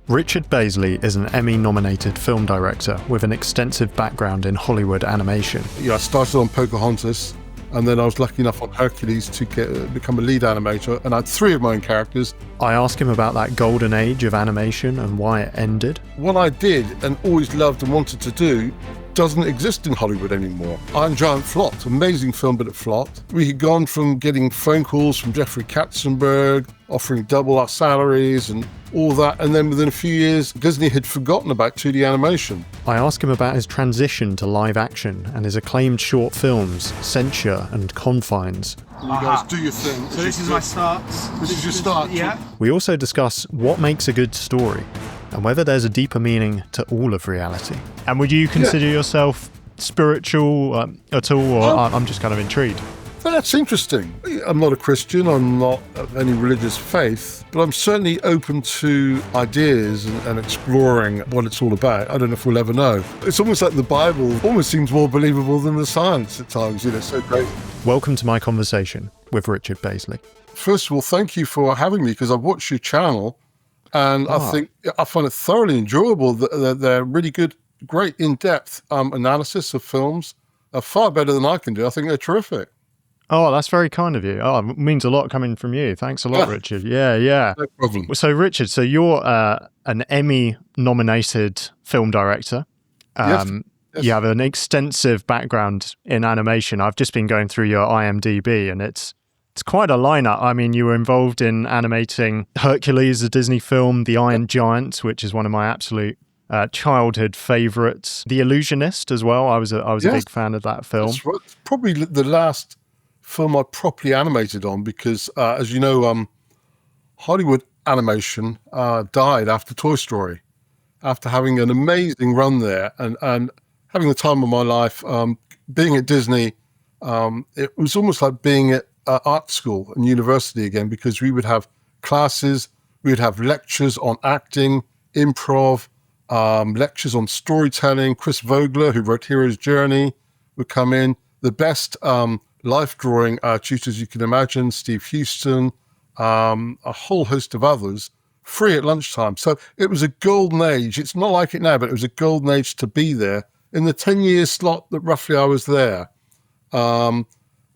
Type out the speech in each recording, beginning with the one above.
Richard Bazley is an Emmy-nominated film director with an extensive background in Hollywood animation. I started on Pocahontas, and then I was lucky enough on Hercules to become a lead animator, and I had 3 of my own characters. I ask him about that golden age of animation and why it ended. What I did and always loved and wanted to do doesn't exist in Hollywood anymore. Iron Giant flopped. Amazing film, but it flopped. We had gone from getting phone calls from Jeffrey Katzenberg, offering double our salaries and all that, and then within a few years, Disney had forgotten about 2D animation. I ask him about his transition to live action and his acclaimed short films, Censure and Confines. You guys do your thing. So this is my start. This is your start? Yeah. We also discuss what makes a good story and whether there's a deeper meaning to all of reality. And would you consider yourself spiritual at all, or I'm just kind of intrigued? That's interesting. I'm not a Christian, I'm not of any religious faith, but I'm certainly open to ideas and exploring what it's all about. I don't know if we'll ever know. It's almost like the Bible almost seems more believable than the science at times, it's so great. Welcome to my conversation with Richard Bazley. First of all, thank you for having me, because I've watched your channel, and I find it thoroughly enjoyable. They're really good, great in-depth analysis of films, far better than I can do. I think they're terrific. Oh, that's very kind of you. Oh, it means a lot coming from you. Thanks a lot, Richard. Yeah. No problem. So, Richard, you're an Emmy-nominated film director. Yes. You have an extensive background in animation. I've just been going through your IMDb, and it's quite a lineup. I mean, you were involved in animating Hercules, a Disney film, The Iron Giant, which is one of my absolute childhood favourites. The Illusionist as well. I was a big fan of that film. That's right. Probably the last film I properly animated on, because as you know, Hollywood animation died after Toy Story, after having an amazing run there and having the time of my life. Being at Disney, it was almost like being at art school and university again, because we would have classes, we would have lectures on acting, improv, lectures on storytelling. Chris Vogler, who wrote Hero's Journey, would come in. The best life drawing tutors you can imagine, Steve Houston, a whole host of others, free at lunchtime. So it was a golden age. It's not like it now, but it was a golden age to be there in the 10-year slot that roughly I was there. And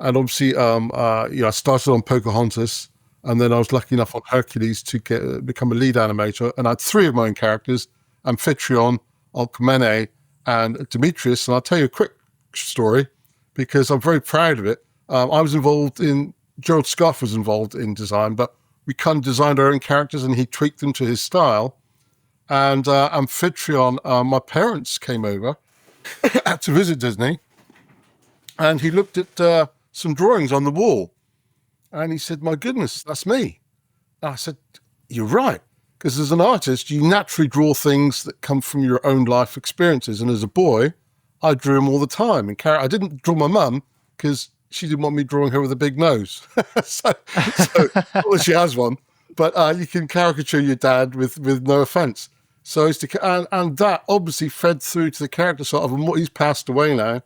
obviously, I started on Pocahontas, and then I was lucky enough on Hercules to become a lead animator, and I had 3 of my own characters, Amphitryon, Alcmene, and Demetrius. And I'll tell you a quick story, because I'm very proud of it. I was involved in, Gerald Scarfe was involved in design, but we kind of designed our own characters and he tweaked them to his style. And Amphitryon, my parents came over to visit Disney, and he looked at some drawings on the wall, and he said, "My goodness, that's me." And I said, "You're right, because as an artist, you naturally draw things that come from your own life experiences. And as a boy, I drew them all the time. And I didn't draw my mum because she didn't want me drawing her with a big nose. so well, she has one, but you can caricature your dad with no offense. So and that obviously fed through to the character. So he's passed away now,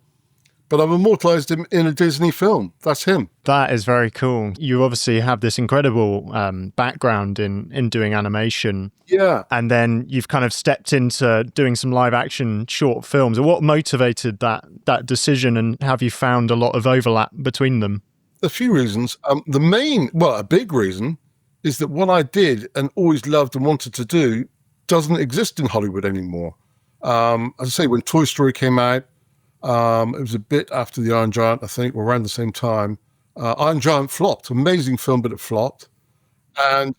but I've immortalized him in a Disney film. That's him. That is very cool. You obviously have this incredible background in doing animation. Yeah. And then you've kind of stepped into doing some live action short films. What motivated that decision, and have you found a lot of overlap between them? A few reasons. A big reason is that what I did and always loved and wanted to do doesn't exist in Hollywood anymore. As I say, when Toy Story came out, it was a bit after The Iron Giant, I think, or around the same time. Iron Giant flopped. Amazing film, but it flopped. And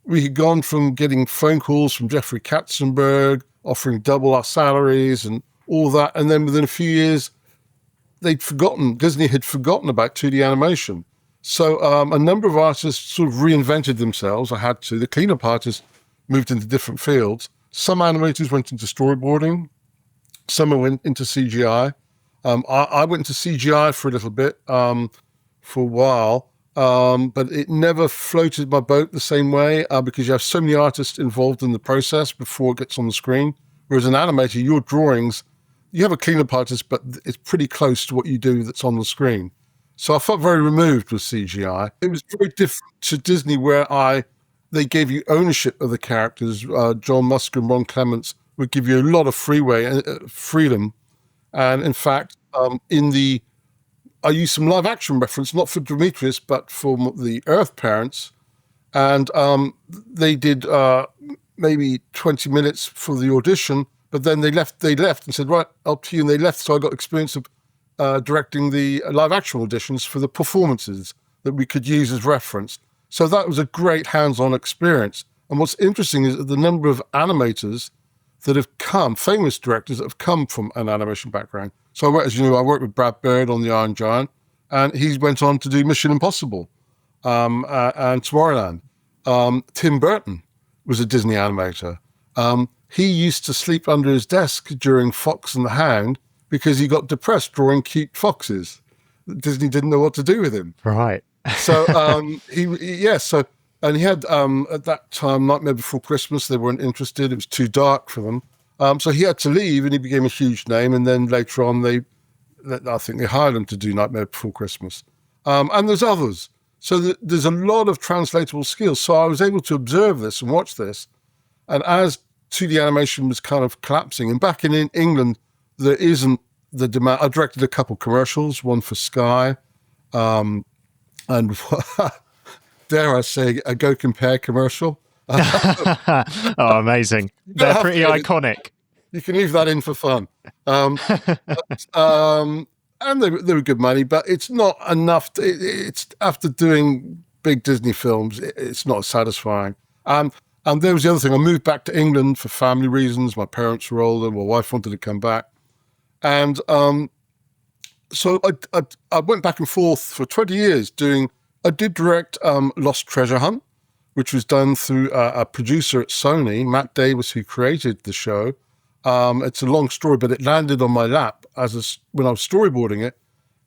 we had gone from getting phone calls from Jeffrey Katzenberg, offering double our salaries and all that. And then within a few years, Disney had forgotten about 2D animation. So a number of artists sort of reinvented themselves. I had to. The cleanup artists moved into different fields. Some animators went into storyboarding. Some went into CGI. I went into CGI for a little bit, for a while, but it never floated my boat the same way because you have so many artists involved in the process before it gets on the screen. Whereas an animator, your drawings, you have a cleanup artist, but it's pretty close to what you do that's on the screen. So I felt very removed with CGI. It was very different to Disney, where I they gave you ownership of the characters. John Musker and Ron Clements would give you a lot of freedom. And in fact, I used some live action reference, not for Demetrius, but for the Earth parents. And they did maybe 20 minutes for the audition, but then they left and said, right, up to you. And they left. So I got experience of directing the live action auditions for the performances that we could use as reference. So that was a great hands-on experience. And what's interesting is that the number of animators that have come, famous directors that have come from an animation background. So as you know, I worked with Brad Bird on The Iron Giant, and he went on to do Mission Impossible and Tomorrowland. Tim Burton was a Disney animator. He used to sleep under his desk during Fox and the Hound because he got depressed drawing cute foxes. Disney didn't know what to do with him. Right. So he had at that time Nightmare Before Christmas. They weren't interested. It was too dark for them. So he had to leave, and he became a huge name. And then later on, I think they hired him to do Nightmare Before Christmas. And there's others. So there's a lot of translatable skills. So I was able to observe this and watch this. And as 2D animation was kind of collapsing, and back in England, there isn't the demand. I directed a couple commercials, one for Sky, and dare I say, a Go Compare commercial. Oh, amazing. They're pretty iconic. You can leave that in for fun. And they were good money, but it's not enough. It's after doing big Disney films, it's not satisfying. And there was the other thing. I moved back to England for family reasons. My parents were older. My wife wanted to come back. And so I went back and forth for 20 years I did direct Lost Treasure Hunt, which was done through a producer at Sony, Matt Davis, who created the show. It's a long story, but it landed on my lap when I was storyboarding it,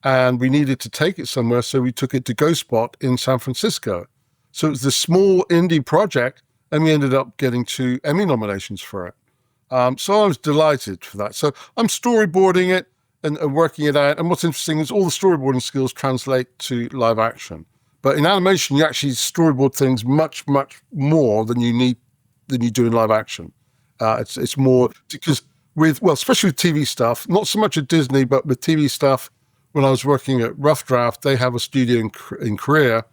and we needed to take it somewhere, so we took it to GoSpot in San Francisco. So it was this small indie project, and we ended up getting 2 Emmy nominations for it. So I was delighted for that. So I'm storyboarding it and working it out, and what's interesting is all the storyboarding skills translate to live action. But in animation, you actually storyboard things much, much more than you do in live action. It's more because especially with TV stuff, not so much at Disney, but with TV stuff, when I was working at Rough Draft, they have a studio in Korea,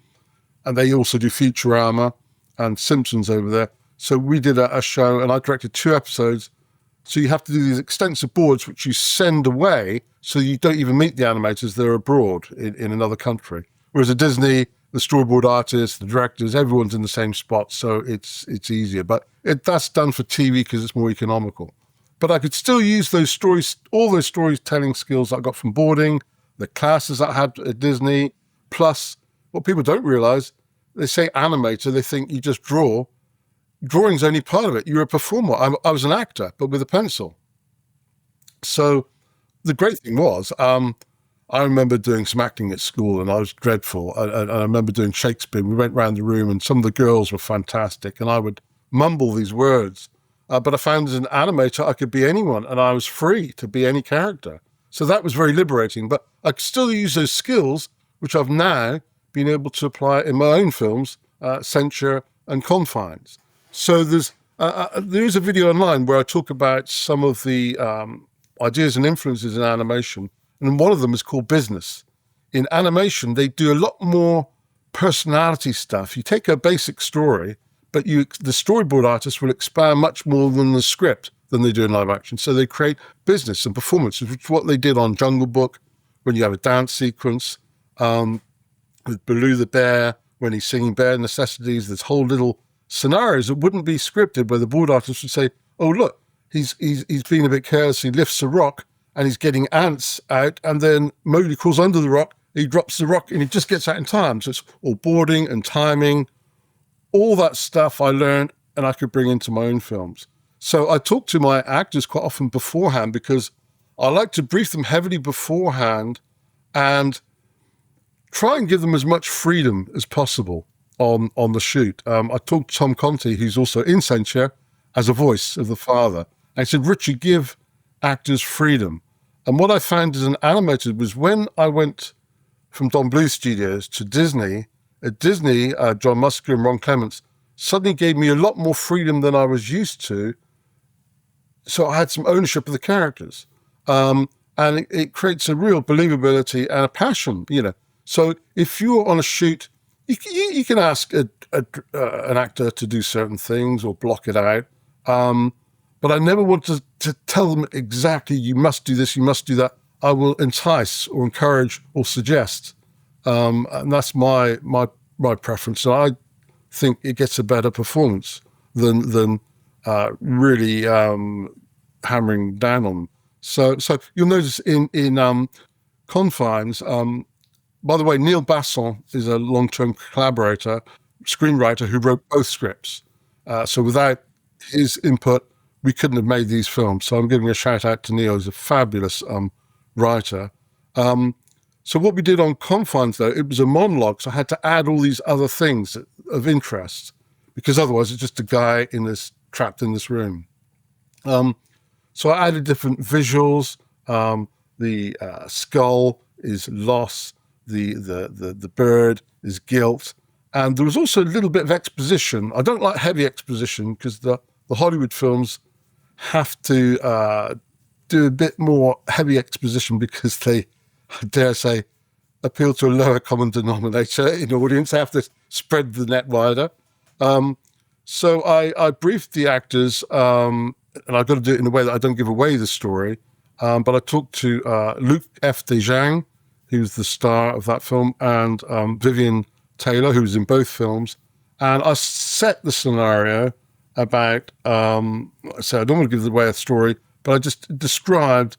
and they also do Futurama and Simpsons over there. So we did a show, and I directed 2 episodes. So you have to do these extensive boards, which you send away, so you don't even meet the animators. They're abroad in another country. Whereas at Disney, the storyboard artists, the directors, everyone's in the same spot, so it's easier. But that's done for TV because it's more economical. But I could still use those stories, all those storytelling skills that I got from boarding, the classes I had at Disney, plus what people don't realize, they say animator, they think you just draw. Drawing's only part of it. You're a performer. I was an actor, but with a pencil. So the great thing was, I remember doing some acting at school, and I was dreadful. And I remember doing Shakespeare. We went around the room, and some of the girls were fantastic, and I would mumble these words. But I found as an animator, I could be anyone, and I was free to be any character. So that was very liberating. But I could still use those skills, which I've now been able to apply in my own films, Censure and Confines. So there is a video online where I talk about some of the ideas and influences in animation, and one of them is called business. In animation, they do a lot more personality stuff. You take a basic story, but the storyboard artist will expand much more than the script than they do in live action. So they create business and performances, which is what they did on Jungle Book, when you have a dance sequence, with Baloo the bear, when he's singing Bare Necessities. There's whole little scenarios that wouldn't be scripted, where the board artist would say, oh, look, he's being a bit careless, he lifts a rock, and he's getting ants out, and then Mowgli crawls under the rock, he drops the rock, and he just gets out in time. So it's all boarding and timing. All that stuff I learned, and I could bring into my own films. So I talk to my actors quite often beforehand, because I like to brief them heavily beforehand and try and give them as much freedom as possible on the shoot. I talked to Tom Conti, who's also in Censure, as a voice of the father. I said, Richard, give actors freedom. And what I found as an animator was when I went from Don Bluth Studios to Disney, at Disney, John Musker and Ron Clements suddenly gave me a lot more freedom than I was used to. So I had some ownership of the characters. And it creates a real believability and a passion, So if you're on a shoot, you can ask an actor to do certain things or block it out. But I never want to tell them exactly, you must do this, you must do that. I will entice or encourage or suggest. And that's my preference. So I think it gets a better performance than really hammering down on them. So you'll notice in Confines, by the way, Neil Basson is a long-term collaborator, screenwriter who wrote both scripts. So without his input, we couldn't have made these films. So I'm giving a shout out to Neil. He's a fabulous writer. So what we did on Confines, though, it was a monologue. So I had to add all these other things of interest, because otherwise it's just a guy trapped in this room. So I added different visuals. The skull is loss. The bird is guilt. And there was also a little bit of exposition. I don't like heavy exposition because the Hollywood films have to do a bit more heavy exposition because they, I dare say, appeal to a lower common denominator in the audience. They have to spread the net wider. So I briefed the actors, and I've got to do it in a way that I don't give away the story. But I talked to Luc F. Desjardins, who's the star of that film, and Vivian Taylor, who was in both films. And I set the scenario about, so I don't want to give away a story, but I just described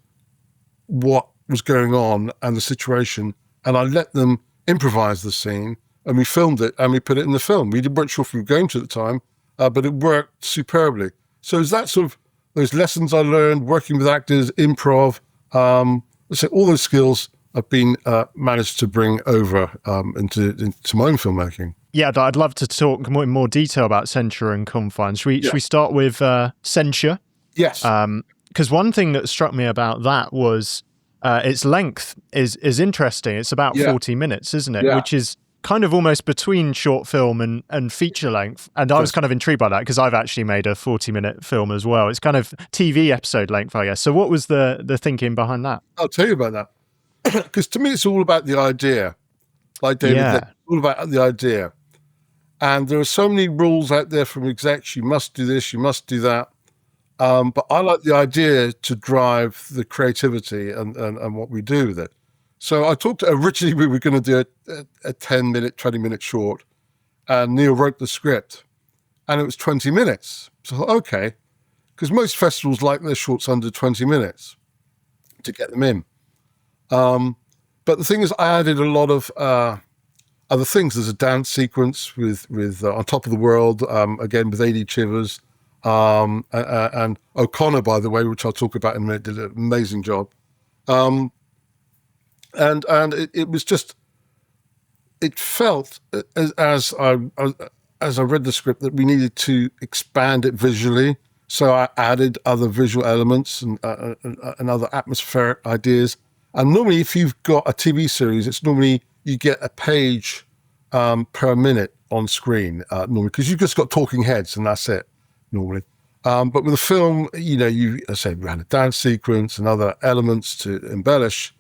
what was going on and the situation, and I let them improvise the scene, and we filmed it, and we put it in the film. We weren't sure if we were going to at the time, but it worked superbly. So is that sort of those lessons I learned working with actors, improv, so all those skills I've been managed to bring over into my own filmmaking. Yeah, I'd love to talk in more detail about Censure and Confines. Should we start with Censure? Yes. Because one thing that struck me about that was its length is interesting. It's about 40 minutes, isn't it? Yeah. Which is kind of almost between short film and feature length. And I was kind of intrigued by that because I've actually made a 40-minute film as well. It's kind of TV episode length, I guess. So what was the thinking behind that? I'll tell you about that. Because to me, it's all about the idea. Like David, it's all about the idea. And there are so many rules out there from execs. You must do this, you must do that. But I like the idea to drive the creativity and what we do with it. So I talked to, originally we were going to do a 10-minute, 20-minute short. And Neil wrote the script. And it was 20 minutes. So okay. Because most festivals like their shorts under 20 minutes to get them in. But the thing is, I added a lot of other things. There's a dance sequence with On Top of the World, again with A.D. Chivers, and O'Connor, by the way, which I'll talk about in a minute, did an amazing job. And it was just, it felt as I read the script that we needed to expand it visually. So I added other visual elements and other atmospheric ideas. And normally, if you've got a TV series, it's normally you get a page per minute on screen, normally, because you've just got talking heads and that's it, normally. But with a film, we had a dance sequence and other elements to embellish.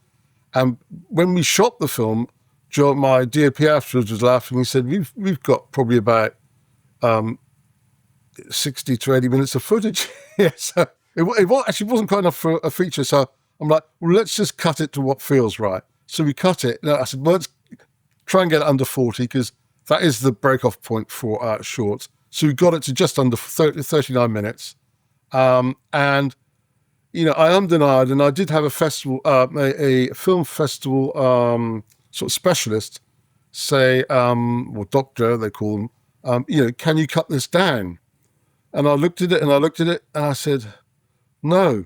And when we shot the film, Joe, my DOP afterwards was laughing. He said, we've got probably about 60 to 80 minutes of footage. So it actually wasn't quite enough for a feature. So I'm like, well, let's just cut it to what feels right. So we cut it. I said, well, let's try and get it under 40 because that is the break-off point for shorts. So we got it to just under 39 minutes. And, I undenied, and I did have a festival, a film festival sort of specialist say, or doctor, they call them, can you cut this down? And I looked at it and I said, no.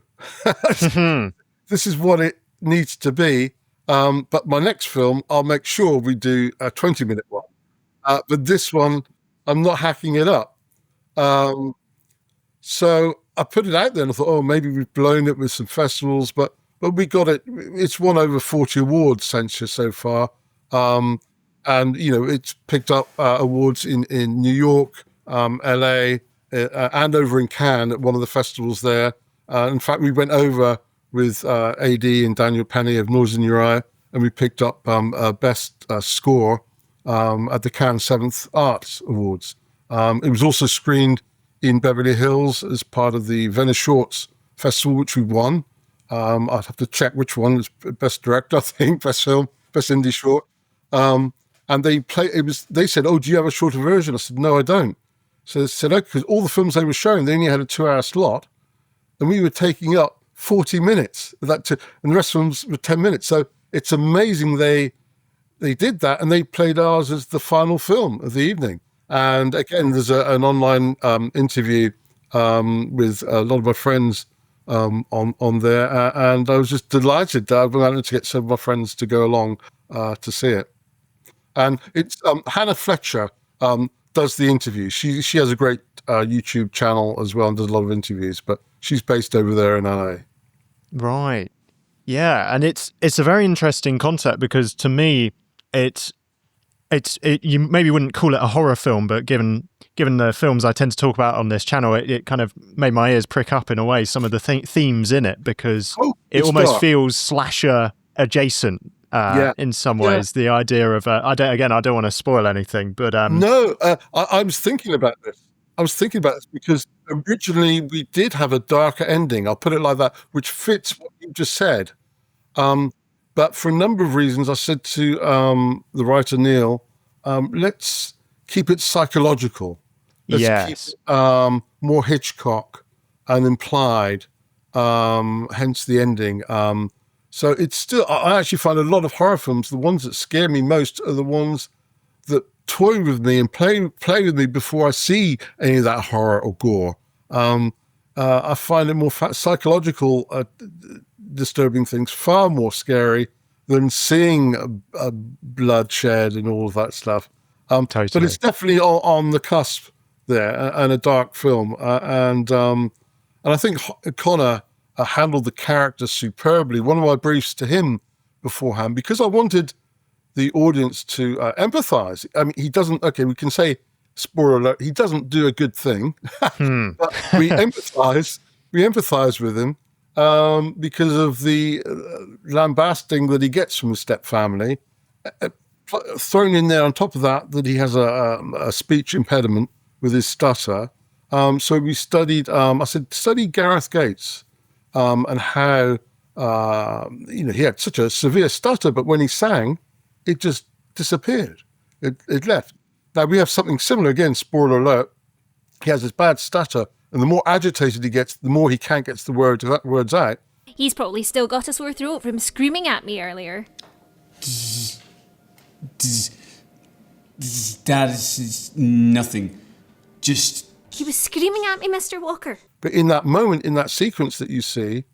This is what it needs to be. But my next film, I'll make sure we do a 20-minute one. But this one, I'm not hacking it up. So I put it out there and I thought, maybe we've blown it with some festivals, but we got it. It's won over 40 awards, Censure, so far. And, it's picked up awards in New York, LA, and over in Cannes at one of the festivals there. In fact, we went over with AD and Daniel Penny of Noise in Your Eye, and we picked up best score at the Cannes 7th Arts Awards. It was also screened in Beverly Hills as part of the Venice Shorts Festival, which we won. I'd have to check which one was best director, I think, best film, best indie short. And they said, "Oh, do you have a shorter version?" I said, "No, I don't." So they said, "Okay," because all the films they were showing, they only had a 2-hour slot, and we were taking up 40 minutes of that, and the rest of them were 10 minutes. So it's amazing they did that, and they played ours as the final film of the evening. And again, there's an online interview with a lot of my friends on there, and I was just delighted that I managed to get some of my friends to go along to see it. And it's Hannah Fletcher does the interview. She has a great YouTube channel as well and does a lot of interviews, but she's based over there in LA. Right. Yeah, and it's a very interesting concept because to me, you maybe wouldn't call it a horror film, but given the films I tend to talk about on this channel, it kind of made my ears prick up in a way, some of the themes in it, because it almost feels slasher adjacent in some ways. The idea of I don't want to spoil anything, but no, I was thinking about this. Because originally we did have a darker ending, I'll put it like that, which fits what you just said. But for a number of reasons, I said to the writer Neil, let's keep it psychological. Let's keep it more Hitchcock and implied, hence the ending. So it's still, I actually find a lot of horror films, the ones that scare me most are the ones that toy with me and play with me before I see any of that horror or gore. I find it more psychological, disturbing things far more scary than seeing bloodshed and all of that stuff. Totally. But it's definitely on the cusp there, and a dark film. And I think Connor handled the character superbly. One of my briefs to him beforehand, because I wanted the audience to empathize. I mean, he doesn't, okay, we can say, spoiler alert, he doesn't do a good thing, but we empathize with him because of the lambasting that he gets from his stepfamily. Thrown in there on top of that he has a speech impediment with his stutter. So we studied, I said, study Gareth Gates and how, he had such a severe stutter, but when he sang, it just disappeared. It left. Now we have something similar again, spoiler alert. He has this bad stutter, and the more agitated he gets, the more he can't get the words out. He's probably still got a sore throat from screaming at me earlier. Dad, is nothing. Just... He was screaming at me, Mr. Walker. But in that moment, in that sequence that you see,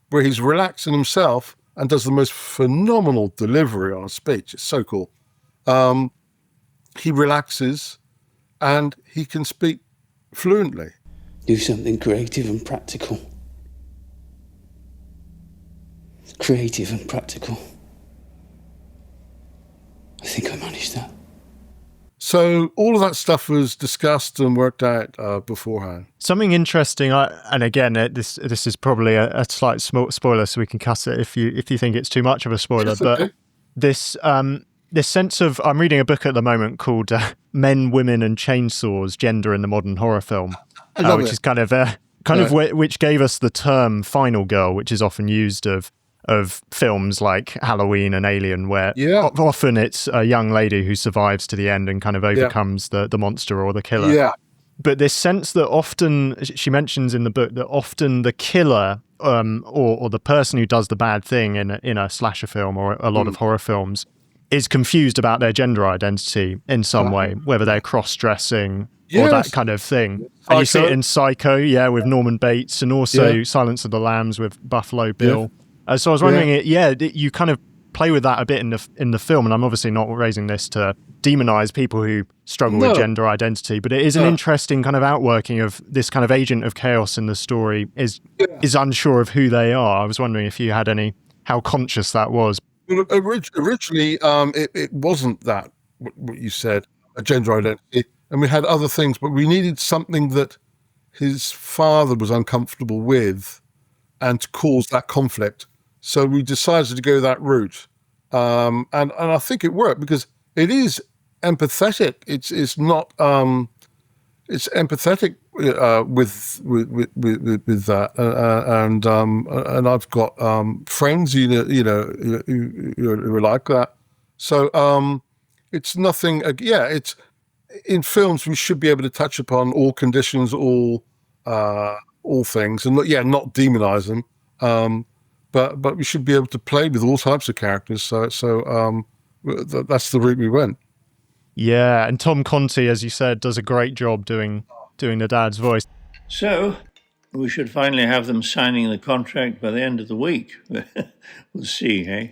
where he's relaxing himself and does the most phenomenal delivery on a speech, it's so cool. He relaxes and he can speak fluently. Do something creative and practical. Creative and practical. I think I managed that. So all of that stuff was discussed and worked out beforehand. Something interesting, and again, this is probably a slight spoiler, so we can cut it if you think it's too much of a spoiler. But this sense of, I'm reading a book at the moment called Men, Women and Chainsaws: Gender in the Modern Horror Film, which is which gave us the term final girl, which is often used of films like Halloween and Alien, where often it's a young lady who survives to the end and kind of overcomes the monster or the killer. Yeah. But this sense that often, she mentions in the book, that often the killer or the person who does the bad thing in a slasher film or a lot of horror films is confused about their gender identity in some way, whether they're cross-dressing or that kind of thing. Psycho. And you see it in Psycho, with Norman Bates, and also Silence of the Lambs with Buffalo Bill. Yeah. So I was wondering, you kind of play with that a bit in the film, and I'm obviously not raising this to demonize people who struggle with gender identity, but it is an interesting kind of outworking of this kind of agent of chaos in the story is unsure of who they are. I was wondering if you had how conscious that was. Well, originally, it wasn't that, what you said, a gender identity. and we had other things, but we needed something that his father was uncomfortable with and to cause that conflict. So we decided to go that route. And I think it worked because it is empathetic. It's not it's empathetic with that, and I've got friends who are like that. So it's nothing. It's in films we should be able to touch upon all conditions, all things, and not demonize them. But we should be able to play with all types of characters. So that's the route we went. Yeah, and Tom Conti, as you said, does a great job doing the dad's voice. So we should finally have them signing the contract by the end of the week. We'll see, eh?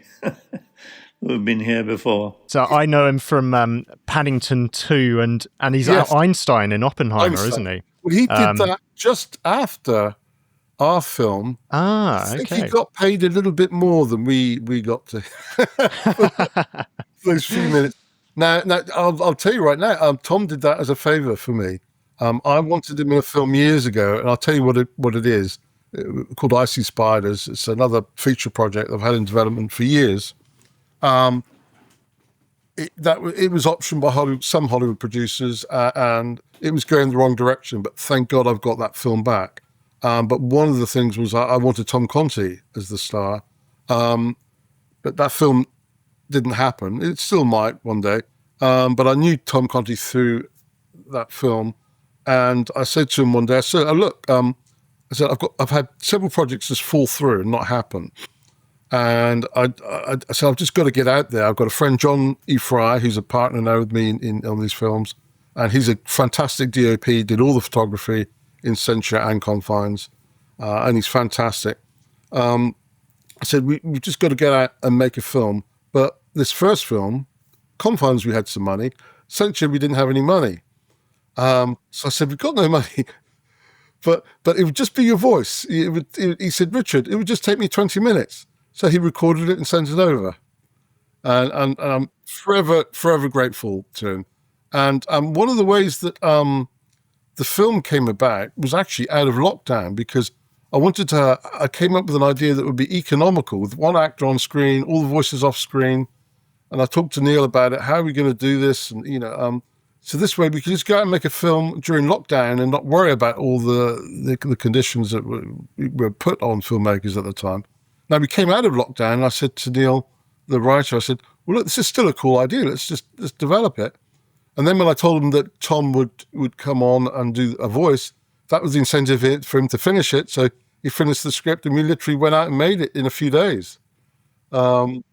We've been here before. So I know him from Paddington 2, and he's Einstein in Oppenheimer, isn't he? Well, he did that just after our film. I think he got paid a little bit more than we got to those few minutes. Now I'll tell you right now, Tom did that as a favor for me. I wanted him in a film years ago, and I'll tell you what it is, called Icy Spiders. It's another feature project I've had in development for years. It was optioned by some Hollywood producers, and it was going the wrong direction, but thank God I've got that film back. But one of the things was I wanted Tom Conti as the star, but that film didn't happen. It still might one day, but I knew Tom Conti through that film, and I said to him one day, I said, "Look, I said I've had several projects just fall through and not happen, and I said I've just got to get out there. I've got a friend, John E. Fry, who's a partner now with me on these films, and he's a fantastic DOP. Did all the photography in Censure and Confines, and he's fantastic. I said, we've just got to get out and make a film. But this first film, Confines, we had some money. Censure, we didn't have any money. So I said, we've got no money, but it would just be your voice. He said, Richard, it would just take me 20 minutes. So he recorded it and sent it over. And I'm forever grateful to him. And one of the ways that the film came about was actually out of lockdown, because I came up with an idea that would be economical, with one actor on screen, all the voices off screen. And I talked to Neil about it. How are we going to do this? And, so this way we could just go out and make a film during lockdown and not worry about all the conditions that were put on filmmakers at the time. Now we came out of lockdown, and I said to Neil, the writer, I said, well, look, this is still a cool idea. Let's develop it. And then when I told him that Tom would come on and do a voice, that was the incentive for him to finish it. So he finished the script, and we literally went out and made it in a few days. And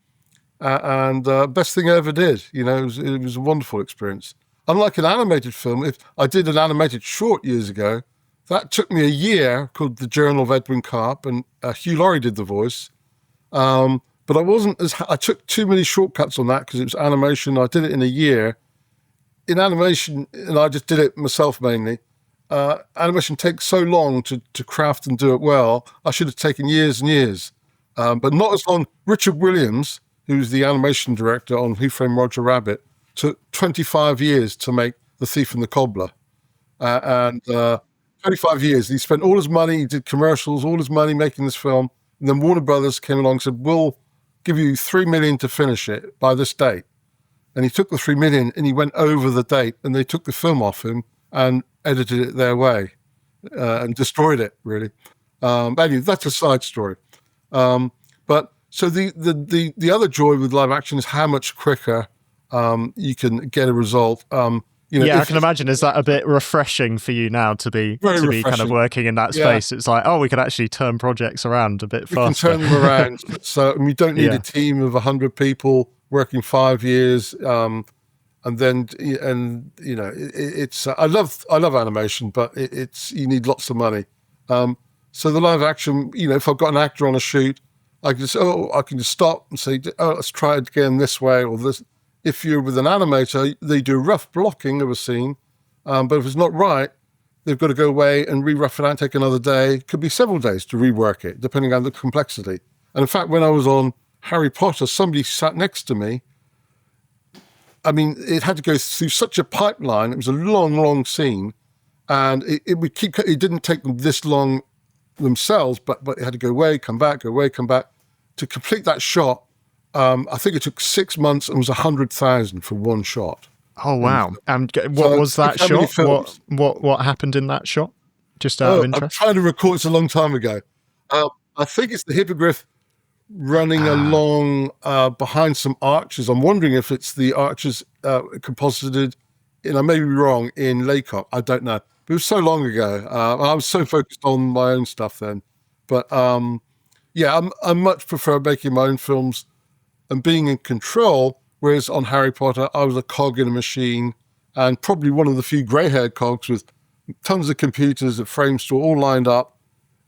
best thing I ever did. It was a wonderful experience. Unlike an animated film, if I did an animated short years ago, that took me a year, called The Journal of Edwin Carp, and Hugh Laurie did the voice. But I took too many shortcuts on that because it was animation. I did it in a year. In animation, and I just did it myself mainly, animation takes so long to craft and do it well. I should have taken years and years, but not as long. Richard Williams, who's the animation director on Who Framed Roger Rabbit, took 25 years to make The Thief and the Cobbler. 25 years. He spent all his money, he did commercials, all his money making this film. And then Warner Brothers came along and said, we'll give you $3 million to finish it by this date. And he took the $3 million and he went over the date, and they took the film off him and edited it their way and destroyed it, really. Anyway, that's a side story. But so the other joy with live action is how much quicker you can get a result. I can imagine. Is that a bit refreshing for you now to be kind of working in that space? It's like, we could actually turn projects around a bit faster. We can turn them around. So we don't need a team of 100 people working 5 years. It's I love animation, but it's you need lots of money. So the live action, if I've got an actor on a shoot, I can just stop and say, let's try it again this way or this. If you're with an animator, they do rough blocking of a scene, but if it's not right, they've got to go away and re-rough it out, take another day. It could be several days to rework it, depending on the complexity. And in fact, when I was on Harry Potter, somebody sat next to me, I mean, it had to go through such a pipeline. It was a long, long scene, and it would keep. It didn't take them this long themselves, but it had to go away, come back, go away, come back to complete that shot. I think it took 6 months and was 100,000 for one shot. Oh wow! And what was that shot? What happened in that shot? Just out of interest. I'm trying to recall. It's a long time ago. I think it's the hippogriff running along behind some arches. I'm wondering if it's the arches composited, I may be wrong, in Laycock. I don't know. But it was so long ago. I was so focused on my own stuff then. But I much prefer making my own films and being in control, whereas on Harry Potter, I was a cog in a machine, and probably one of the few grey-haired cogs with tons of computers at frame store all lined up.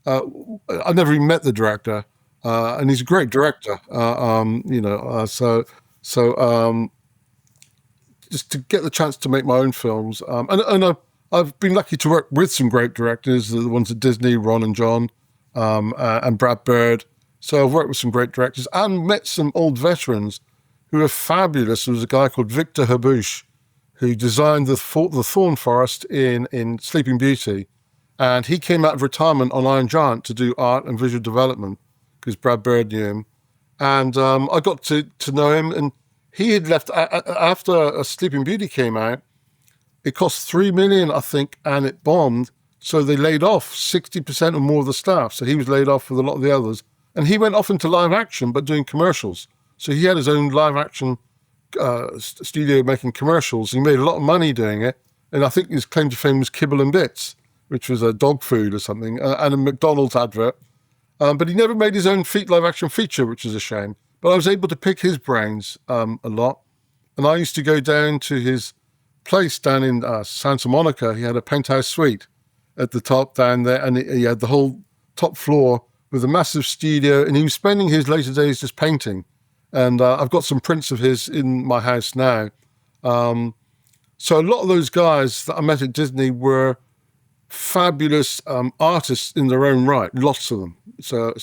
I never even met the director. And he's a great director, so just to get the chance to make my own films. And I've been lucky to work with some great directors, the ones at Disney, Ron and John, and Brad Bird. So I've worked with some great directors and met some old veterans who are fabulous. There was a guy called Victor Habouche who designed the Thorn Forest in Sleeping Beauty. And he came out of retirement on Iron Giant to do art and visual development, because Brad Bird knew him. And I got to know him, and he had left after Sleeping Beauty came out. It cost $3 million, I think, and it bombed. So they laid off 60% or more of the staff. So he was laid off with a lot of the others. And he went off into live action, but doing commercials. So he had his own live action studio making commercials. He made a lot of money doing it. And I think his claim to fame was Kibble and Bits, which was a dog food or something, and a McDonald's advert. But he never made his own live action feature, which is a shame. But I was able to pick his brains a lot. And I used to go down to his place down in Santa Monica. He had a penthouse suite at the top down there, and he had the whole top floor with a massive studio, and he was spending his later days just painting. And I've got some prints of his in my house now. So a lot of those guys that I met at Disney were fabulous artists in their own right, lots of them. So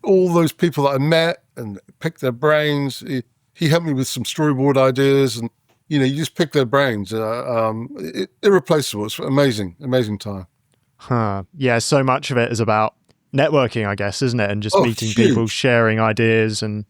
all those people that I met and picked their brains, he helped me with some storyboard ideas, and you just pick their brains. Irreplaceable. It's amazing time. Yeah, so much of it is about networking, I guess, isn't it? And just meeting people, sharing ideas, and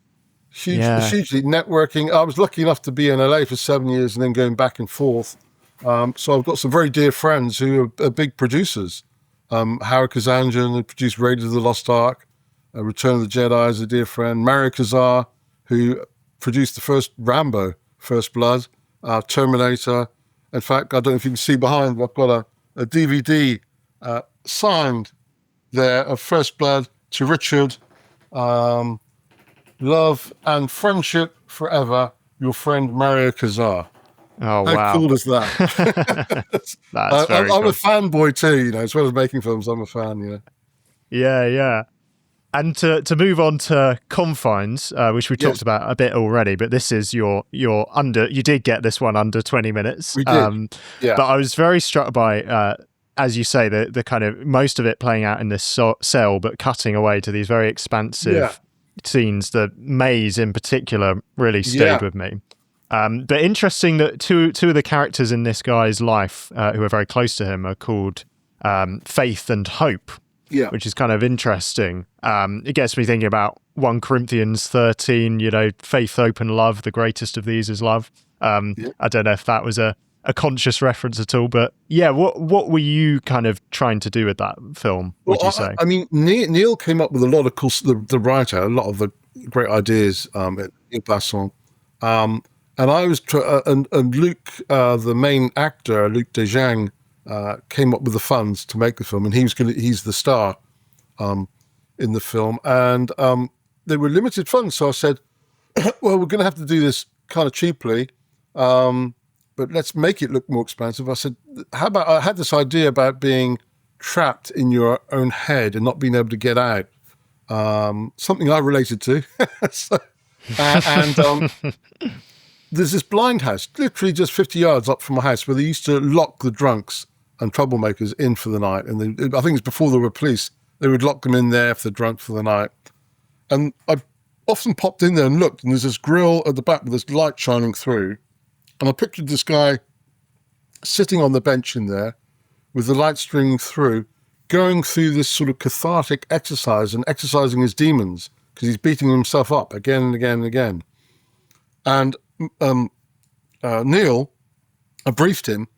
hugely networking. I was lucky enough to be in LA for 7 years and then going back and forth. So I've got some very dear friends who are big producers. Howard Kazanjian, who produced Raiders of the Lost Ark, Return of the Jedi, is a dear friend. Mario Kazar, who produced the first Rambo, First Blood, Terminator. In fact, I don't know if you can see behind, I've got a DVD signed there of First Blood to Richard. Love and friendship forever, your friend Mario Kazar. Oh, wow. How cool is that? That's very I'm cool. a fanboy too, as well as making films, I'm a fan, Yeah. And to move on to Confines, which we talked about a bit already, but this is you did get this one under 20 minutes. We did, But I was very struck by, as you say, the kind of most of it playing out in this cell, but cutting away to these very expansive scenes. The maze in particular really stayed with me. But interesting that two of the characters in this guy's life who are very close to him are called Faith and Hope, which is kind of interesting. It gets me thinking about 1 Corinthians 13, faith, hope, and love. The greatest of these is love. I don't know if that was a conscious reference at all, but what were you kind of trying to do with that film, would you say? I mean, Neil came up with a lot of cool, the writer, a lot of the great ideas, Neil Basson. And I was, and Luc, the main actor, Luc Desjang, came up with the funds to make the film, and he's the star in the film. And there were limited funds, so I said, well, we're going to have to do this kind of cheaply, but let's make it look more expensive. I said, how about, I had this idea about being trapped in your own head and not being able to get out, something I related to. There's this blind house, literally just 50 yards up from my house, where they used to lock the drunks and troublemakers in for the night. And I think it's before there were police. They would lock them in there if they're drunk for the night. And I often popped in there and looked, and there's this grill at the back with this light shining through. And I pictured this guy sitting on the bench in there with the light streaming through, going through this sort of cathartic exercise and exercising his demons because he's beating himself up again and again and again. And Neil, I briefed him,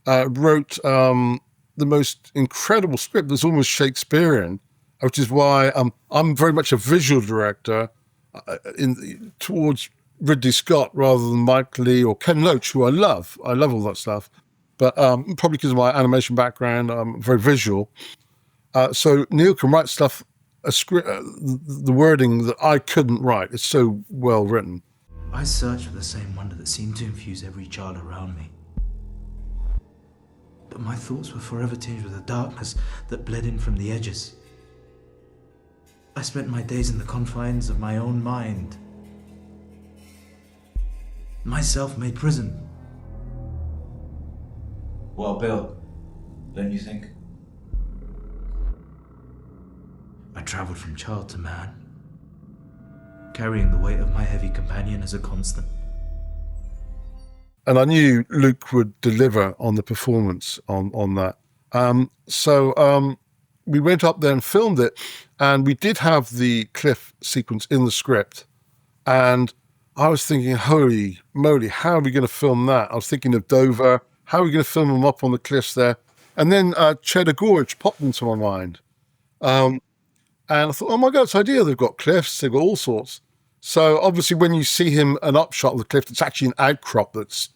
wrote the most incredible script that's almost Shakespearean, which is why I'm very much a visual director towards Ridley Scott rather than Mike Leigh or Ken Loach, who I love. I love all that stuff. But probably because of my animation background, I'm very visual. So Neil can write stuff, the wording that I couldn't write. It's so well written. I searched for the same wonder that seemed to infuse every child around me. But my thoughts were forever tinged with a darkness that bled in from the edges. I spent my days in the confines of my own mind. My self-made prison. Well, Bill, don't you think? I travelled from child to man, carrying the weight of my heavy companion as a constant. And I knew Luke would deliver on the performance on that. So we went up there and filmed it, and we did have the cliff sequence in the script. And I was thinking, holy moly, how are we going to film that? I was thinking of Dover. How are we going to film them up on the cliffs there? And then Cheddar Gorge popped into my mind. And I thought, oh my God, it's an idea. They've got cliffs, they've got all sorts. So obviously when you see him an upshot of the cliff, it's actually an outcrop that's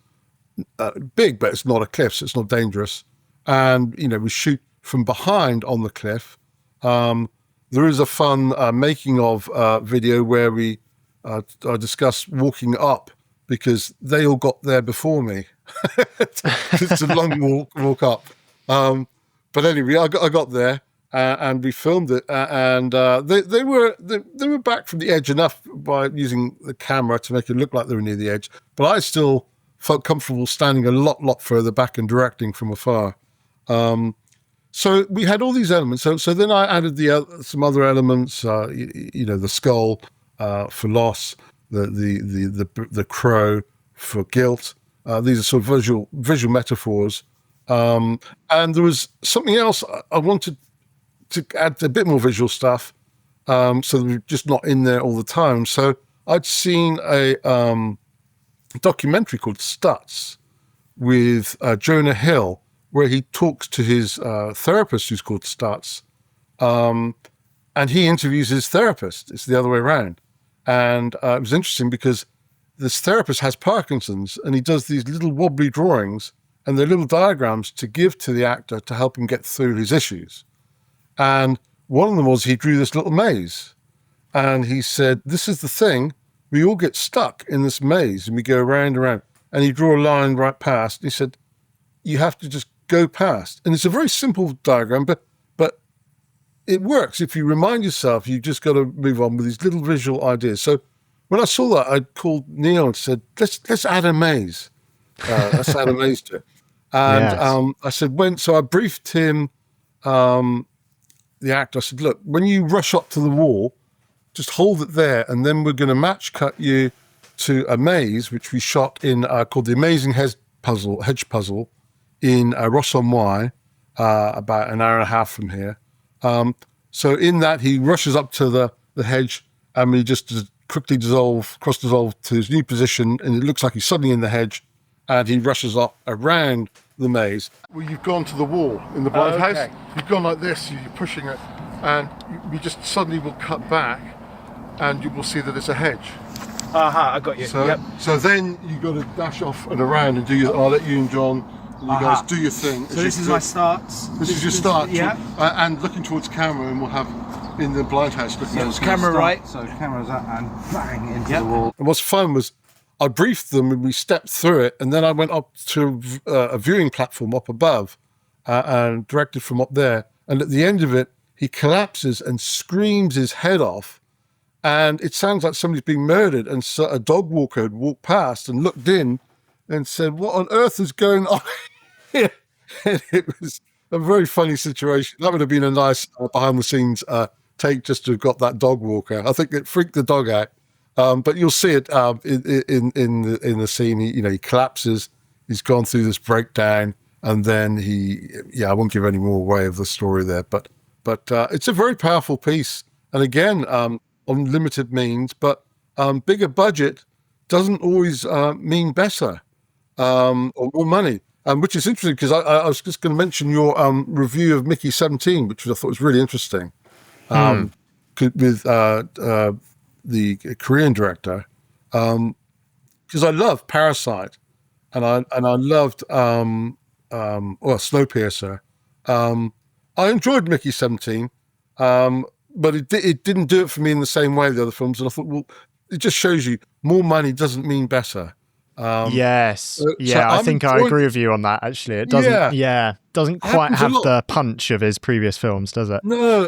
big, but it's not a cliff, so it's not dangerous. And, you know, we shoot from behind on the cliff. There is a fun making of video where we I discuss walking up because they all got there before me. It's a long walk up. But anyway, I got there and we filmed it, and they were back from the edge enough by using the camera to make it look like they were near the edge. But I still felt comfortable standing a lot further back and directing from afar. So we had all these elements. So then I added some other elements. The skull for loss, the crow for guilt. These are sort of visual metaphors. And there was something else I wanted to add, a bit more visual stuff, so that we're just not in there all the time. So I'd seen a documentary called Stutz with Jonah Hill, where he talks to his therapist, who's called Stutz, and he interviews his therapist. It's the other way around. And it was interesting because this therapist has Parkinson's, and he does these little wobbly drawings, and they're little diagrams to give to the actor to help him get through his issues. And one of them was he drew this little maze. And he said, this is the thing, we all get stuck in this maze and we go round and round. And he drew a line right past. And he said, you have to just go past. And it's a very simple diagram, but it works. If you remind yourself, you just got to move on with these little visual ideas. So when I saw that, I called Neil and said, let's add a maze. Let's add a maze to it. And I said, so I briefed him, the actor. I said, look, when you rush up to the wall, just hold it there, and then we're going to match cut you to a maze, which we shot in called the Amazing Hedge Puzzle in Ross-on-Wye, about an hour and a half from here. So in that, he rushes up to the hedge, and we just quickly cross dissolve to his new position, and it looks like he's suddenly in the hedge, and he rushes up around the maze. Well, you've gone to the wall in the blind house. You've gone like this, you're pushing it, and we just suddenly will cut back, and you will see that it's a hedge. I got you. So then you've got to dash off and around and do I'll let you and John, you guys do your thing. So this is my starts. This is your start. Yeah. And looking towards camera, and we'll have in the blind house looking towards camera right. So camera's up and bang into the wall. And what's fun was I briefed them and we stepped through it, and then I went up to a viewing platform up above and directed from up there. And at the end of it, he collapses and screams his head off. And it sounds like somebody's being murdered. And so a dog walker had walked past and looked in and said, what on earth is going on here? And it was a very funny situation. That would have been a nice behind the scenes take just to have got that dog walk out. I think it freaked the dog out. But you'll see it in the scene. He collapses. He's gone through this breakdown, and then I won't give any more away of the story there. But it's a very powerful piece, and again, on limited means, but bigger budget doesn't always mean better or more money. Which is interesting because I was just going to mention your review of Mickey 17, which I thought was really interesting, with the Korean director, because I love Parasite, and I loved Snowpiercer. I enjoyed Mickey 17, but it didn't do it for me in the same way the other films. And I thought, well, it just shows you more money doesn't mean better. Yes. So I think I agree with you on that, actually. It doesn't doesn't quite have the punch of his previous films, does it? No,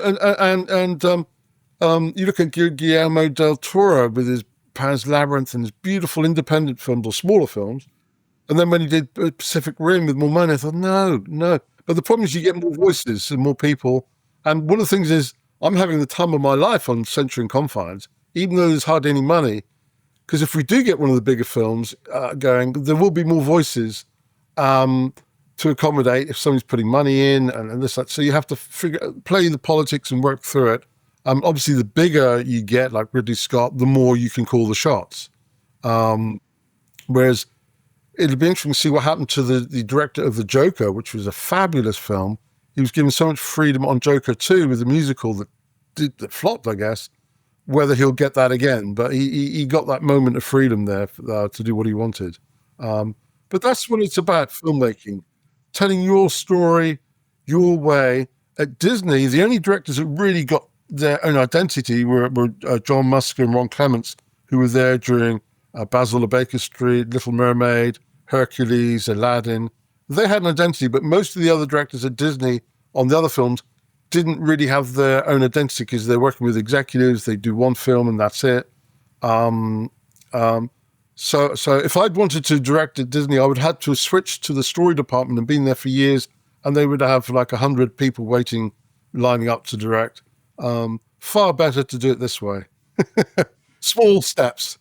and you look at Guillermo del Toro with his Pan's Labyrinth and his beautiful independent films or smaller films, and then when he did Pacific Rim with more money, I thought, no. But the problem is you get more voices and more people, and one of the things is I'm having the time of my life on Censure and Confines, even though there's hardly any money. Because if we do get one of the bigger films going, there will be more voices to accommodate if somebody's putting money in and this, that. So you have to play the politics and work through it. Obviously, the bigger you get, like Ridley Scott, the more you can call the shots. Whereas it'll be interesting to see what happened to the director of The Joker, which was a fabulous film. He was given so much freedom on Joker 2 with the musical that flopped, I guess. Whether he'll get that again, but he got that moment of freedom there to do what he wanted. But that's what it's about, filmmaking. Telling your story, your way. At Disney, the only directors that really got their own identity were John Musker and Ron Clements, who were there during Basil of Baker Street, Little Mermaid, Hercules, Aladdin. They had an identity, but most of the other directors at Disney on the other films didn't really have their own identity because they're working with executives. They do one film and that's it. So if I'd wanted to direct at Disney, I would have to switch to the story department and been there for years, and they would have like 100 people waiting, lining up to direct. Far better to do it this way. Small steps,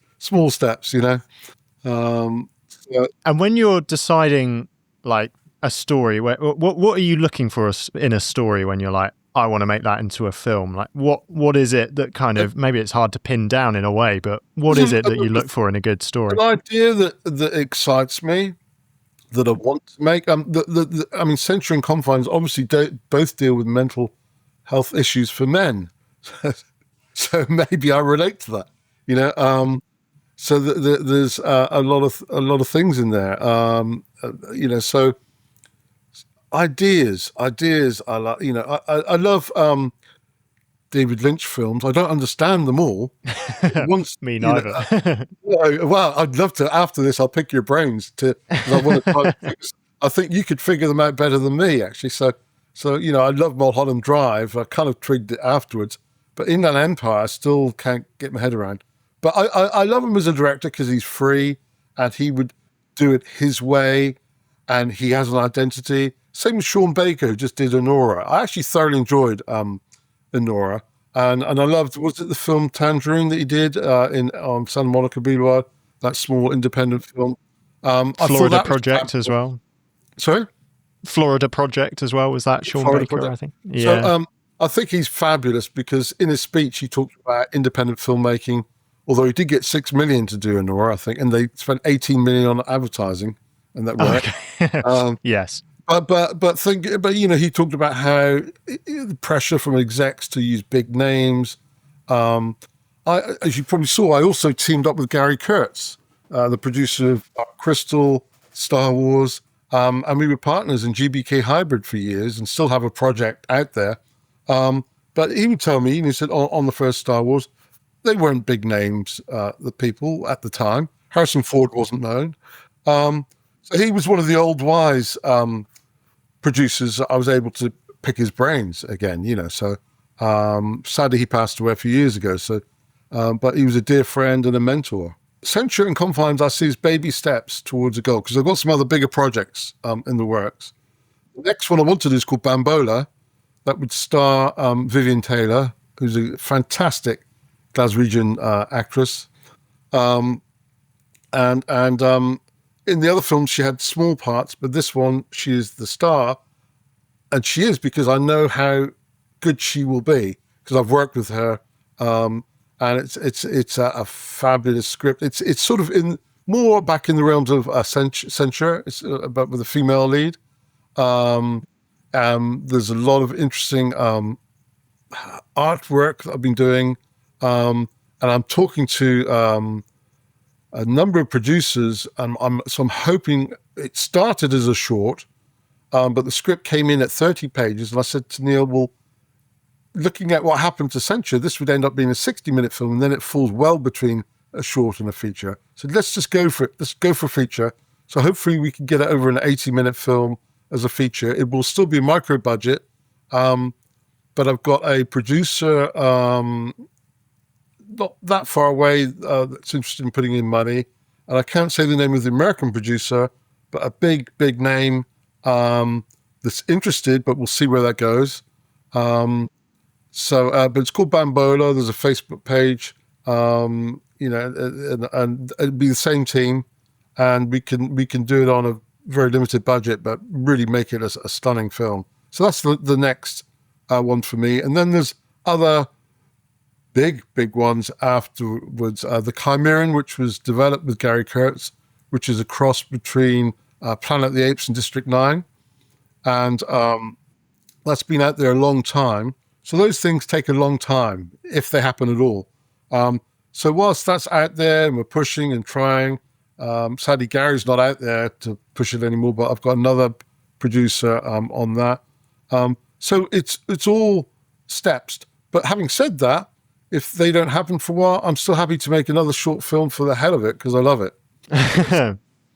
And when you're deciding like a story, what are you looking for in a story when you're like, I want to make that into a film? Like, what is it that kind of, maybe it's hard to pin down in a way, but what is it that you look for in a good story? An idea that excites me, that I want to make. I mean, Censure and Confines obviously both deal with mental health issues for men, so maybe I relate to that. So there's a lot of things in there. So. Ideas. I love. I love David Lynch films. I don't understand them all. Me neither. Well, I'd love to. After this, I'll pick your brains because I want to try. I think you could figure them out better than me, actually. So I love Mulholland Drive. I kind of twigged it afterwards, but Inland Empire, I still can't get my head around. But I love him as a director because he's free and he would do it his way, and he has an identity. Same with Sean Baker, who just did Honora. I actually thoroughly enjoyed Honora. And I loved, was it the film Tangerine that he did on Santa Monica Boulevard? That small independent film. Florida Project as well. Sorry? Florida Project as well. Was that Sean Florida Baker, Project. I think? Yeah. So I think he's fabulous because in his speech he talked about independent filmmaking, although he did get $6 million to do Honora, I think, and they spent $18 million on advertising, and that worked. Okay. Yes. But he talked about how the pressure from execs to use big names. As you probably saw, I also teamed up with Gary Kurtz, the producer of Crystal, Star Wars, and we were partners in GBK Hybrid for years and still have a project out there. But he would tell me, and he said on the first Star Wars, they weren't big names, the people at the time. Harrison Ford wasn't known. So he was one of the old wise producers. I was able to pick his brains again, So sadly, he passed away a few years ago. So, but he was a dear friend and a mentor. Censure and Confines, I see as baby steps towards a goal because I've got some other bigger projects in the works. The next one I want to do is called Bambola. That would star Vivian Taylor, who's a fantastic Glaswegian actress. And in the other films, she had small parts, but this one, she is the star. And she is, because I know how good she will be, because I've worked with her. And it's a fabulous script. It's sort of more back in the realms of Censure. It's about with a female lead. There's a lot of interesting artwork that I've been doing, and I'm talking to a number of producers. And I'm hoping it started as a short, but the script came in at 30 pages, and I said to Neil, "Well, looking at what happened to Censure, this would end up being a 60-minute film, and then it falls well between a short and a feature. So let's just go for it. Let's go for a feature. So hopefully we can get it over an 80-minute film as a feature. It will still be micro budget, but I've got a producer not that far away that's interested in putting in money. And I can't say the name of the American producer, but a big name that's interested, but we'll see where that goes. But it's called Bambola. There's a Facebook page, and it'd be the same team, and we can do it on a very limited budget, but really make it a stunning film. So that's the next one for me. And then there's other big ones afterwards. The Chimeran, which was developed with Gary Kurtz, which is a cross between Planet of the Apes and District 9. And that's been out there a long time. So those things take a long time, if they happen at all. So whilst that's out there and we're pushing and trying, sadly Gary's not out there to push it anymore, but I've got another producer on that. So it's all steps. But having said that, if they don't happen for a while, I'm still happy to make another short film for the hell of it, because I love it.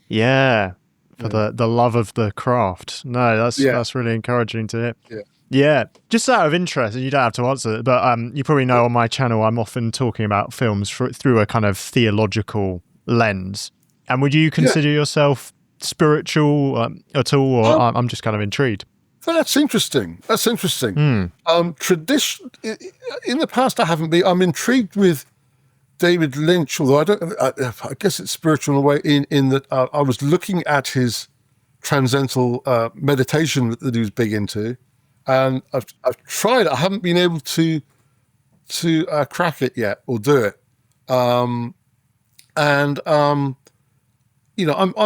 Yeah, for the love of the craft. No, that's really encouraging to hear. Yeah. Yeah, just out of interest, and you don't have to answer it, but you probably know on my channel I'm often talking about films through a kind of theological lens. And would you consider yourself spiritual at all, or I'm just kind of intrigued? That's interesting. Tradition in the past, I haven't been. I'm intrigued with David Lynch, although I guess it's spiritual in a way. In that I was looking at his transcendental meditation that he was big into. And I've tried. I haven't been able to crack it yet or do it. I'm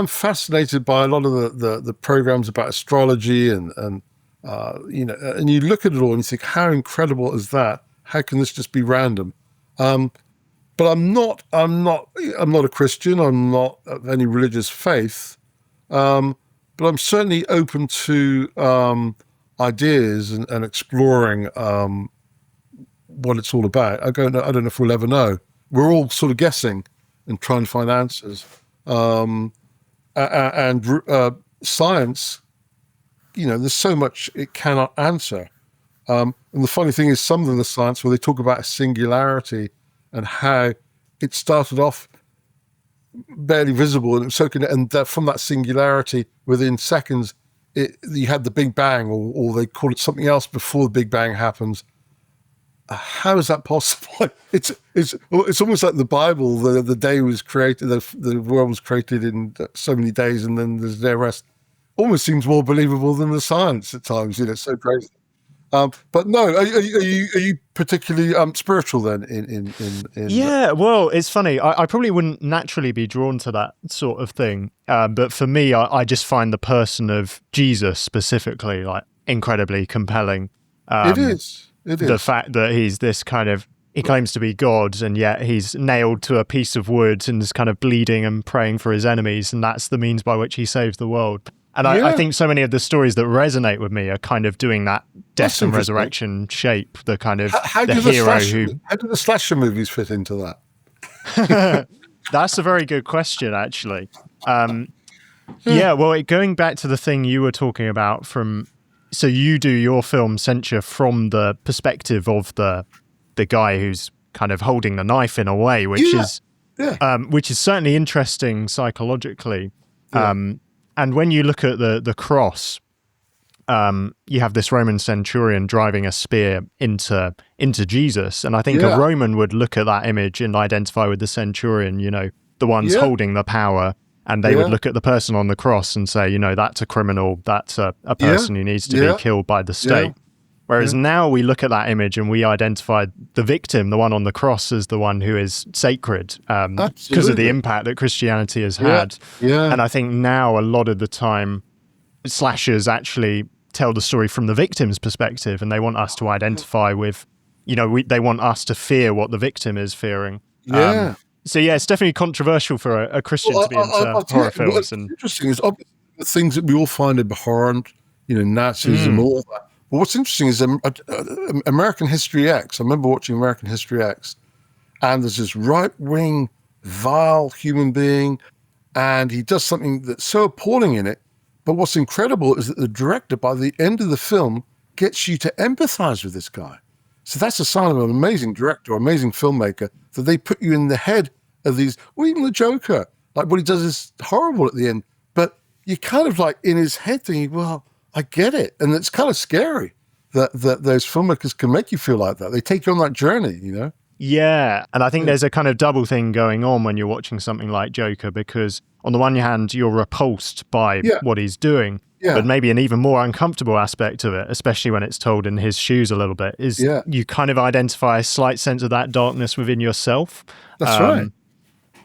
fascinated by a lot of the programs about astrology and you look at it all and you think, how incredible is that? How can this just be random? But I'm not a Christian. I'm not of any religious faith. But I'm certainly open to ideas and exploring what it's all about. I don't know if we'll ever know. We're all sort of guessing and trying to find answers. And science, there's so much it cannot answer. And the funny thing is, some of the science where they talk about a singularity and how it started off barely visible, and from that singularity, within seconds, you had the Big Bang, or they call it something else before the Big Bang happens. How is that possible? It's almost like the Bible. The day was created, the world was created in so many days, and then there's their rest. Almost seems more believable than the science at times. It's so crazy. But no, are you particularly spiritual then? In Yeah, well, it's funny. I probably wouldn't naturally be drawn to that sort of thing. But for me, I just find the person of Jesus specifically incredibly compelling. It is. The fact that he's this kind of, he claims to be God, and yet he's nailed to a piece of wood and is kind of bleeding and praying for his enemies, and that's the means by which he saves the world. And I think so many of the stories that resonate with me are kind of doing that death and resurrection shape, the kind of the hero who... How do the slasher movies fit into that? That's a very good question, actually. Yeah, well, going back to the thing you were talking about so you do your film Censure from the perspective of the guy who's kind of holding the knife in a way, which is certainly interesting psychologically. And when you look at the cross, you have this Roman centurion driving a spear into Jesus, and I think a Roman would look at that image and identify with the centurion, the ones holding the power, and they would look at the person on the cross and say, that's a criminal, that's a person who needs to be killed by the state. Whereas now we look at that image and we identify the victim, the one on the cross, as the one who is sacred because of the impact that Christianity has had. And I think now a lot of the time slashers actually tell the story from the victim's perspective, and they want us to identify with, they want us to fear what the victim is fearing. So it's definitely controversial for a Christian to be into horror films. What's interesting is obviously the things that we all find abhorrent, Nazism, all that. But what's interesting is American History X. I remember watching American History X, and there's this right-wing, vile human being, and he does something that's so appalling in it. But what's incredible is that the director, by the end of the film, gets you to empathize with this guy. So that's a sign of an amazing director, amazing filmmaker, that they put you in the head of these, or even the Joker. Like what he does is horrible at the end, but you're kind of like in his head thinking, well, I get it. And it's kind of scary that those filmmakers can make you feel like that. They take you on that journey, Yeah, and I think there's a kind of double thing going on when you're watching something like Joker, because on the one hand, you're repulsed by what he's doing, but maybe an even more uncomfortable aspect of it, especially when it's told in his shoes a little bit, is you kind of identify a slight sense of that darkness within yourself. That's right.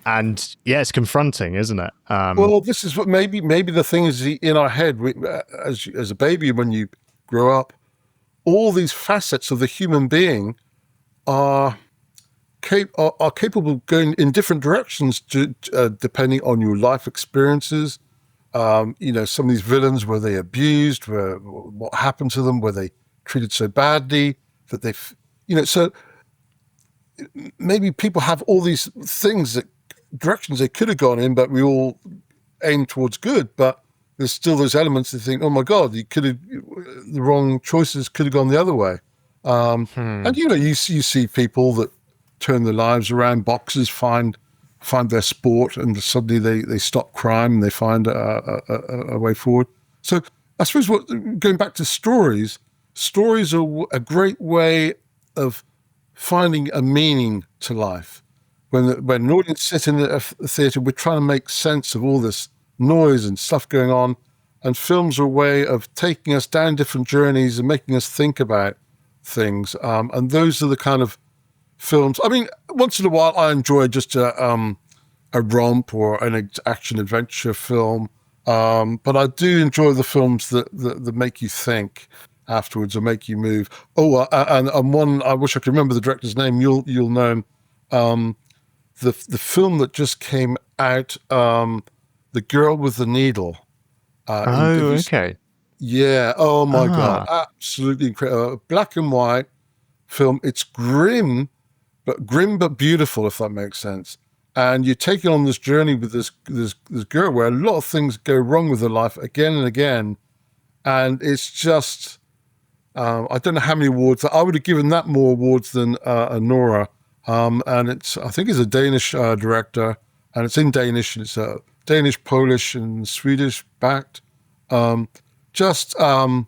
And it's confronting, isn't it? Well, this is what maybe the thing is in our head, as a baby, when you grow up, all these facets of the human being are capable of going in different directions depending on your life experiences. Some of these villains, were they abused? What happened to them? Were they treated so badly that so maybe people have all these things directions they could have gone in, but we all aim towards good. But there's still those elements that think, oh my God, the wrong choices could have gone the other way. And you see people that turn their lives around. Boxers find their sport, and suddenly they stop crime and they find a way forward. So I suppose going back to stories are a great way of finding a meaning to life. When an audience sits in a theatre, we're trying to make sense of all this noise and stuff going on, and films are a way of taking us down different journeys and making us think about things. And those are the kind of films. I mean, once in a while, I enjoy just a romp or an action adventure film, but I do enjoy the films that make you think afterwards or make you move. And one, I wish I could remember the director's name. You'll know him. The film that just came out, The Girl with the Needle. Okay. Yeah. Oh my God. Absolutely incredible. Black and white film. It's grim but beautiful, if that makes sense. And you're taking on this journey with this girl where a lot of things go wrong with her life again and again. And it's just, I don't know how many awards. I would have given that more awards than Nora. And I think it's a Danish director, and it's in Danish, and it's Danish, Polish, and Swedish backed. Just a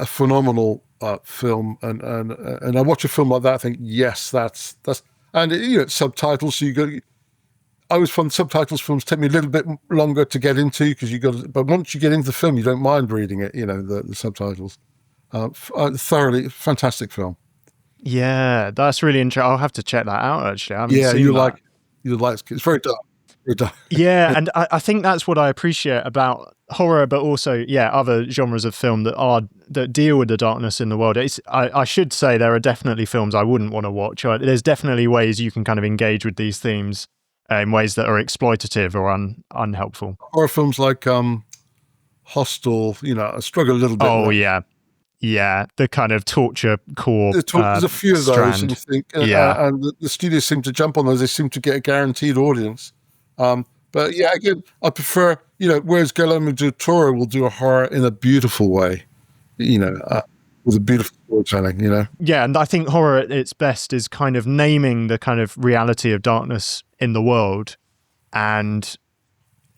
phenomenal film, and I watch a film like that, I think, yes, that's, and it's subtitles, so I always find subtitles films take me a little bit longer to get into because but once you get into the film, you don't mind reading it, the subtitles. Thoroughly fantastic film. Yeah, that's really interesting. I'll have to check that out, actually. I haven't seen you that. like it's very dark. Very dark. Yeah, and I think that's what I appreciate about horror, but also, other genres of film that deal with the darkness in the world. I should say there are definitely films I wouldn't want to watch. There's definitely ways you can kind of engage with these themes in ways that are exploitative or unhelpful. Horror films like Hostel, I struggle a little bit. Oh, yeah. Yeah, the kind of torture core. There's a few of those, strand. and you think, and the studios seem to jump on those. They seem to get a guaranteed audience. But again, I prefer, whereas Guillermo del Toro will do a horror in a beautiful way, with a beautiful storytelling, Yeah, and I think horror at its best is kind of naming the kind of reality of darkness in the world, and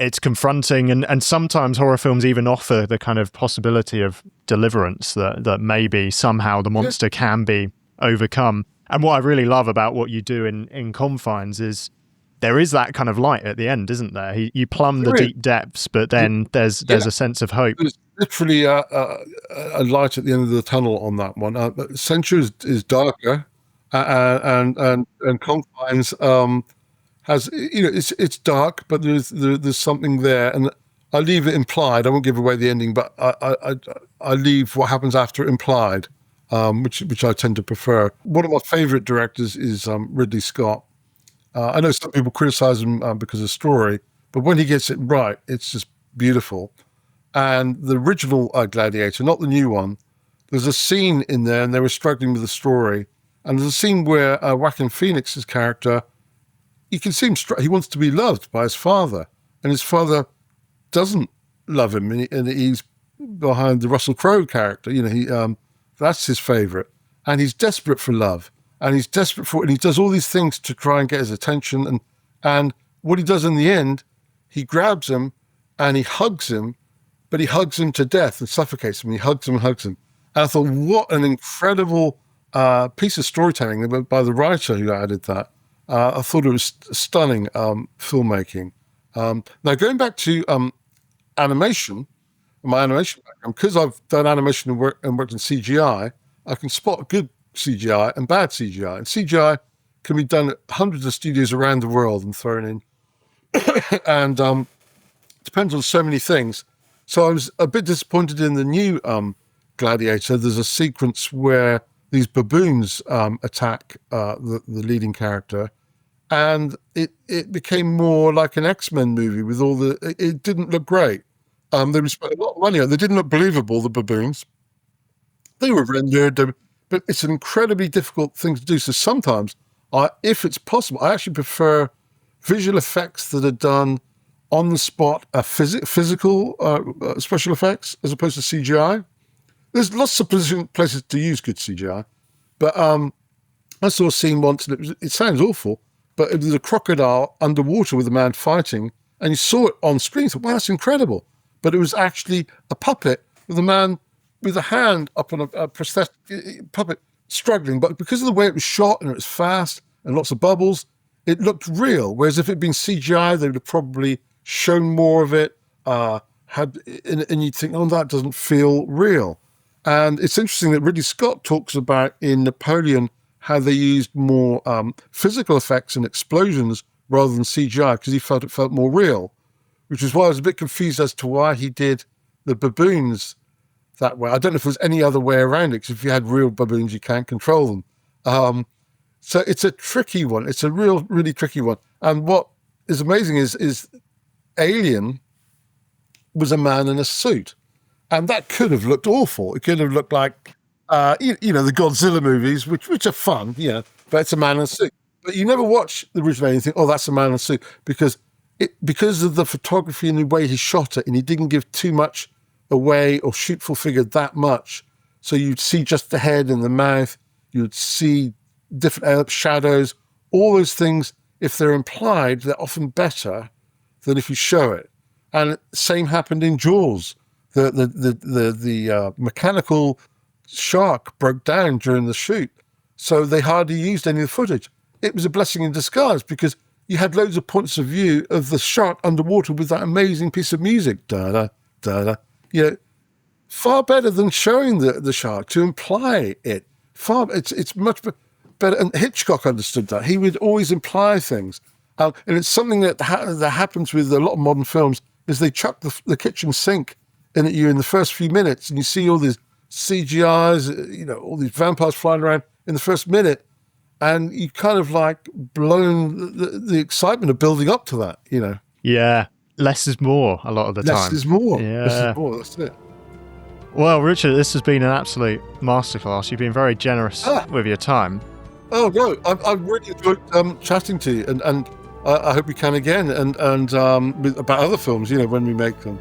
it's confronting, and sometimes horror films even offer the kind of possibility of deliverance, that maybe somehow the monster can be overcome. And what I really love about what you do in Confines is there is that kind of light at the end, isn't there? You plumb the deep depths, but then there's a sense of hope. There's literally a light at the end of the tunnel on that one. Censure is darker, and Confines has, it's dark, but there's something there, and I leave it implied. I won't give away the ending, but I leave what happens after implied, which I tend to prefer. One of my favorite directors is Ridley Scott. I know some people criticize him because of story, but when he gets it right, it's just beautiful. And the original Gladiator, not the new one, there's a scene in there, and they were struggling with the story. And there's a scene where Joaquin Phoenix's character, you can see him, he wants to be loved by his father, and his father doesn't love him, and he's behind the Russell Crowe character. That's his favorite, and he's desperate for love. And he's desperate for it, and he does all these things to try and get his attention. And what he does in the end, he grabs him and he hugs him, but he hugs him to death and suffocates him. He hugs him and hugs him. And I thought, what an incredible piece of storytelling by the writer who added that. I thought it was stunning filmmaking. Now, going back to animation, my animation background, because I've done animation and worked in CGI, I can spot good CGI and bad CGI. And CGI can be done at hundreds of studios around the world and thrown in. And depends on so many things. So I was a bit disappointed in the new Gladiator. There's a sequence where these baboons attack the leading character. And it became more like an X-Men movie with all it didn't look great. They spent a lot of money on it. They didn't look believable, the baboons. They were rendered, but it's an incredibly difficult thing to do. So sometimes, if it's possible, I actually prefer visual effects that are done on the spot, physical special effects, as opposed to CGI. There's lots of places to use good CGI, but I saw a scene once, and it sounds awful, but it was a crocodile underwater with a man fighting, and you saw it on screen. So, wow, that's incredible. But it was actually a puppet with a man with a hand up on a prosthetic puppet struggling. But because of the way it was shot and it was fast and lots of bubbles, it looked real. Whereas if it had been CGI, they would have probably shown more of it, and you'd think, oh, that doesn't feel real. And it's interesting that Ridley Scott talks about in Napoleon how they used more physical effects and explosions rather than CGI because he felt it felt more real, which is why I was a bit confused as to why he did the baboons that way. I don't know if there's any other way around it, because if you had real baboons, you can't control them. So it's a tricky one. It's a really tricky one. And what is amazing is Alien was a man in a suit. And that could have looked awful. It could have looked like, the Godzilla movies, which are fun, but it's a man in a suit. But you never watch the original and think, oh, that's a man in a suit, because of the photography and the way he shot it, and he didn't give too much away or shoot full figure that much. So you'd see just the head and the mouth, you'd see different shadows, all those things. If they're implied, they're often better than if you show it. And same happened in Jaws. The mechanical shark broke down during the shoot, so they hardly used any of the footage. It was a blessing in disguise because you had loads of points of view of the shark underwater with that amazing piece of music. Da da da. Far better than showing the shark, to imply it. It's much better. And Hitchcock understood that. He would always imply things. And it's something that happens with a lot of modern films, is they chuck the kitchen sink in at you in the first few minutes, and you see all these CGIs, all these vampires flying around in the first minute, and you kind of like blown the excitement of building up to that, Yeah. Less is more a lot of the time. Less is more. Yeah. Less is more. That's it. Well, Richard, this has been an absolute masterclass. You've been very generous with your time. Oh, no. I've really enjoyed chatting to you, and I hope we can again, and about other films, when we make them.